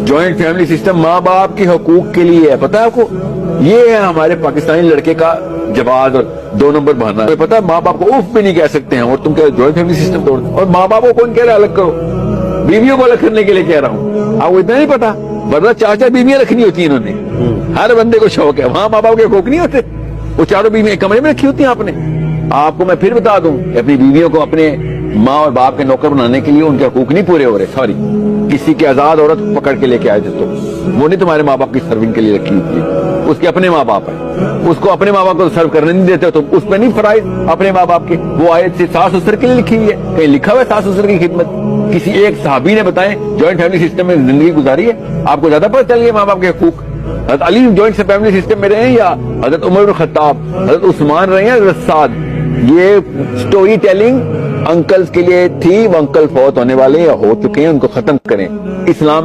Joint family system माँ बाप के हकूक के लिए है, पता है आपको? ये है हमारे पाकिस्तानी लड़के का जवाब और 2 नंबर बहाना। पता है माँ बाप को उफ भी नहीं कह सकते हैं, और तुम कह जॉइंट फैमिली सिस्टम तोड़ दो। और माँ बाप को कौन कह रहा है अलग करो? बीवियों को अलग करने के लिए कह रहा हूँ, आपको इतना नहीं पता? वरना 4 बीवियां रखनी होती है इन्होंने, हर बंदे को शौक है। वहां माँ बाप के हकूक नहीं होते, वो 4 बीवियां एक कमरे में रखी होती हैं आपने। आपको मैं फिर बता दूं, अपनी बीवियों को अपने माँ और बाप के नौकर बनाने के लिए उनके हकूक नहीं पूरे हो रहे। सॉरी, किसी की आजाद औरत पकड़ के लेके आए थे तो वो नहीं तुम्हारे माँ बाप की सर्विंग के लिए रखी हुई थी, उसके अपने माँ बाप है, उसको अपने माँ बाप को सर्व करने नहीं देते तो उस पर नहीं फराइज अपने माँ बाप के। वो आयत से सास ससुर के लिए लिखी हुई है, कहीं लिखा हुआ है सास ससुर की खिदमत? किसी एक सहाबी ने बताएं जॉइंट फैमिली सिस्टम में जिंदगी गुजारी है? आपको ज्यादा पता चल गया माँ बाप के हकूक। हज़रत अली जॉइंट फैमिली सिस्टम में रहे हैं, या हज़रत उमर बिन खत्ताब, हज़रत उस्मान रहे हैं, हज़रत साद? ये स्टोरी टेलिंग अंकल्स के लिए थी, वो अंकल फौत होने वाले या हो चुके हैं, उनको खत्म करें। इस्लाम